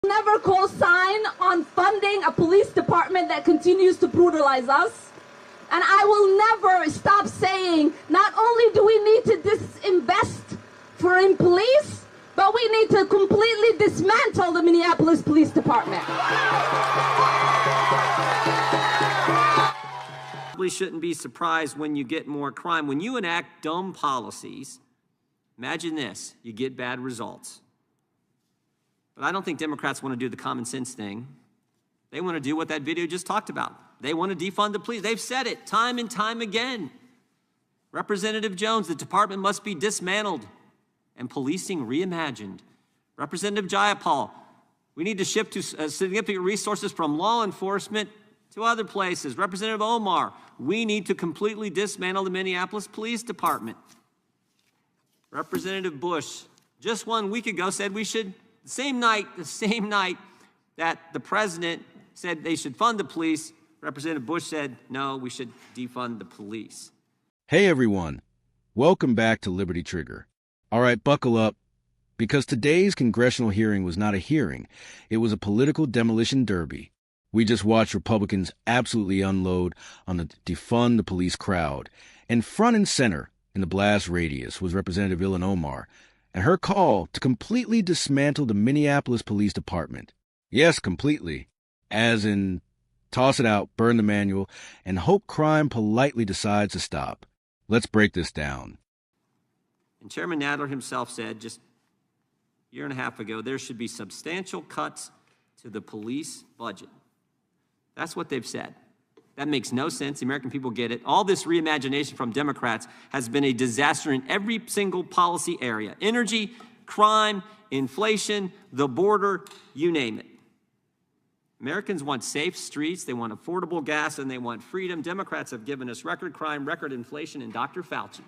Never co-sign on funding a police department that continues to brutalize us. And I will never stop saying, not only do we need to disinvest in police, but we need to completely dismantle the Minneapolis Police Department. We shouldn't be surprised when you get more crime. When you enact dumb policies, imagine this, you get bad results. But I don't think Democrats want to do the common sense thing. They want to do what that video just talked about. They want to defund the police. They've said it time and time again. Representative Jones, the department must be dismantled and policing reimagined. Representative Jayapal, we need to shift to significant resources from law enforcement to other places. Representative Omar, we need to completely dismantle the Minneapolis Police Department. Representative Bush, just 1 week ago, said we should, the same night that the president said they should fund the police, Representative Bush said, no, we should defund the police. Hey everyone, welcome back to Liberty Trigger. All right, buckle up, because today's congressional hearing was not a hearing. It was a political demolition derby. We just watched Republicans absolutely unload on the defund the police crowd. And front and center in the blast radius was Representative Ilhan Omar and her call to completely dismantle the Minneapolis Police Department. Yes, completely. As in, toss it out, burn the manual, and hope crime politely decides to stop. Let's break this down. And Chairman Nadler himself said just a year and a half ago, there should be substantial cuts to the police budget. That's what they've said. That makes no sense. The American people get it. All this reimagination from Democrats has been a disaster in every single policy area. Energy, crime, inflation, the border, you name it. Americans want safe streets, they want affordable gas, and they want freedom. Democrats have given us record crime, record inflation, and Dr. Fauci.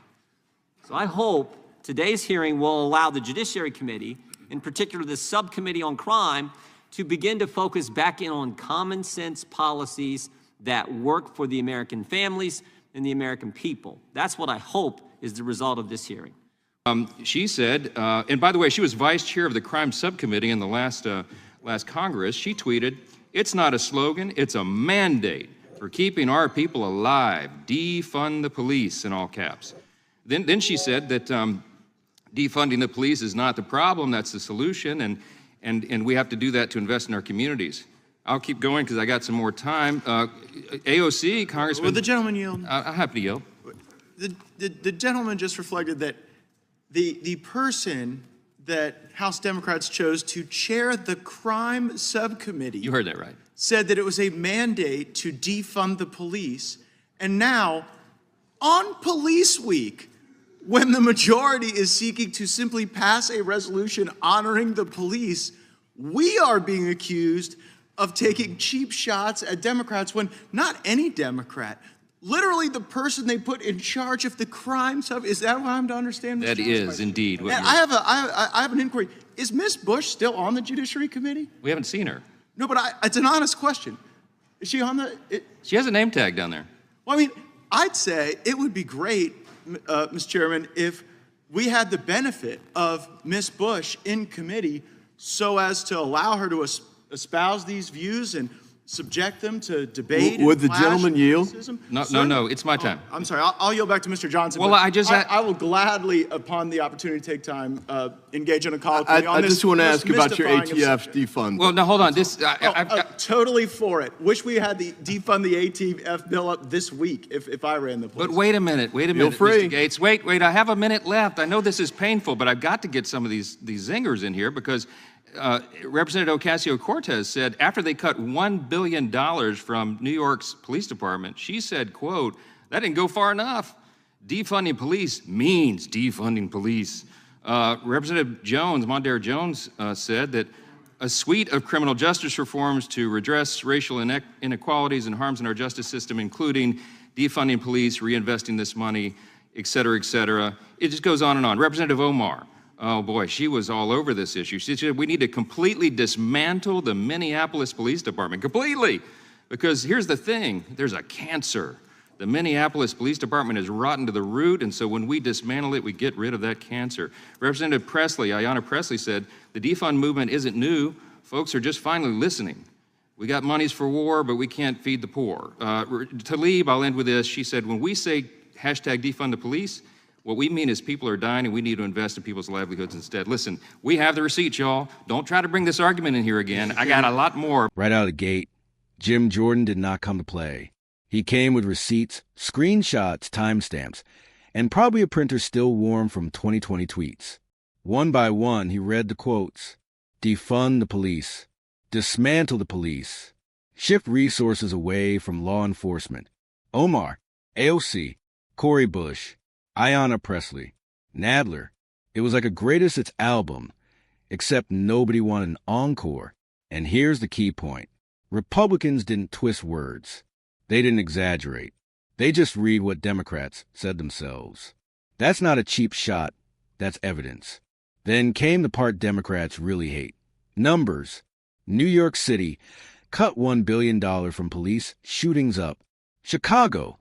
So I hope today's hearing will allow the Judiciary Committee, in particular the Subcommittee on Crime, to begin to focus back in on common sense policies that work for the American families and the American people. That's what I hope is the result of this hearing. She said, and by the way, she was vice chair of the crime subcommittee in the last Congress. She tweeted, "It's not a slogan, it's a mandate for keeping our people alive. Defund the police," in all caps. Then she said that defunding the police is not the problem, that's the solution, and we have to do that to invest in our communities. I'll keep going because I got some more time. AOC, Congressman... Will the gentleman yield? I'm happy to yield. The gentleman just reflected that the person that House Democrats chose to chair the crime subcommittee... You heard that right. ...said that it was a mandate to defund the police. And now, on Police Week, when the majority is seeking to simply pass a resolution honoring the police, we are being accused of taking cheap shots at Democrats when not any Democrat, literally the person they put in charge of the crime sub, is that what I'm to understand? That is indeed. And I have an inquiry. Is Ms. Bush still on the Judiciary Committee? We haven't seen her. No, but it's an honest question. Is she on the? She has a name tag down there. Well, I mean, I'd say it would be great, Mr. Chairman, if we had the benefit of Ms. Bush in committee so as to allow her to espouse these views and subject them to debate. Would the gentleman yield? No, it's my time. I'm sorry, I'll yield back to Mr. Johnson. Well, I will gladly, upon the opportunity to take time, engage in a call. I just want to ask about your ATF defund. Well, no, hold on. Totally for it. Wish we had the defund the ATF bill up this week if I ran the place. But wait a minute, Mr. Gates. Wait, I have a minute left. I know this is painful, but I've got to get some of these zingers in here because Representative Ocasio-Cortez said after they cut $1 billion from New York's police department, she said, quote, "That didn't go far enough. Defunding police means defunding police." Representative Jones, Mondaire Jones, said that a suite of criminal justice reforms to redress racial inequalities and harms in our justice system, including defunding police, reinvesting this money, et cetera, et cetera. It just goes on and on. Representative Omar, oh boy, she was all over this issue. She said we need to completely dismantle the Minneapolis Police Department, completely. Because here's the thing, there's a cancer. The Minneapolis Police Department is rotten to the root, and so when we dismantle it, we get rid of that cancer. Representative Presley, Ayanna Presley, said the defund movement isn't new. folks are just finally listening. We got monies for war, but we can't feed the poor. Talib, I'll end with this. She said, when we say hashtag defund the police, what we mean is people are dying and we need to invest in people's livelihoods instead. Listen, we have the receipts, y'all. Don't try to bring this argument in here again. I got a lot more. Right out of the gate, Jim Jordan did not come to play. He came with receipts, screenshots, timestamps, and probably a printer still warm from 2020 tweets. One by one, he read the quotes. Defund the police. Dismantle the police. Shift resources away from law enforcement. Omar, AOC, Cori Bush, Ayanna Pressley, Nadler. It was like a greatest hits album, except nobody wanted an encore. And here's the key point. Republicans didn't twist words. They didn't exaggerate. They just read what Democrats said themselves. That's not a cheap shot. That's evidence. Then came the part Democrats really hate. Numbers. New York City cut $1 billion from police shootings up. Chicago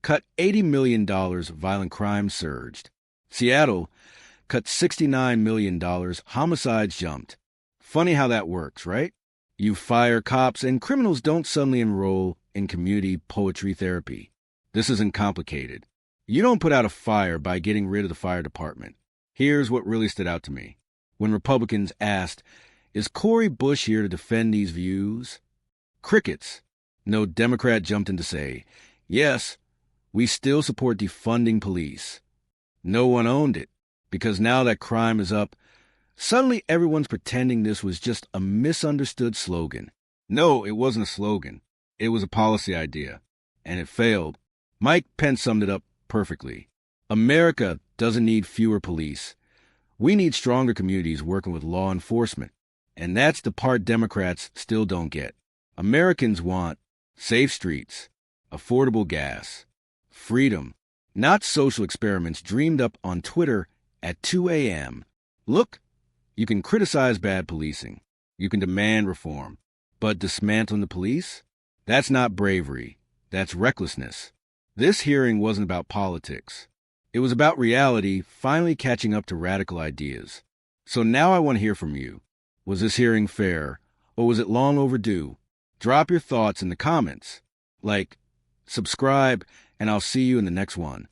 cut $80 million, violent crime surged. Seattle cut $69 million, homicides jumped. Funny how that works, right? You fire cops and criminals don't suddenly enroll in community poetry therapy. This isn't complicated. You don't put out a fire by getting rid of the fire department. Here's what really stood out to me. When Republicans asked, is Cori Bush here to defend these views? Crickets. No Democrat jumped in to say, yes, we still support defunding police. No one owned it, because now that crime is up, suddenly everyone's pretending this was just a misunderstood slogan. No, it wasn't a slogan. It was a policy idea, and it failed. Mike Pence summed it up perfectly. America doesn't need fewer police. We need stronger communities working with law enforcement, and that's the part Democrats still don't get. Americans want safe streets, affordable gas, freedom, not social experiments dreamed up on Twitter at 2 a.m. Look, you can criticize bad policing. You can demand reform. But dismantling the police? That's not bravery. That's recklessness. This hearing wasn't about politics. It was about reality finally catching up to radical ideas. So now I want to hear from you. Was this hearing fair, or was it long overdue? Drop your thoughts in the comments. Like, subscribe, and I'll see you in the next one.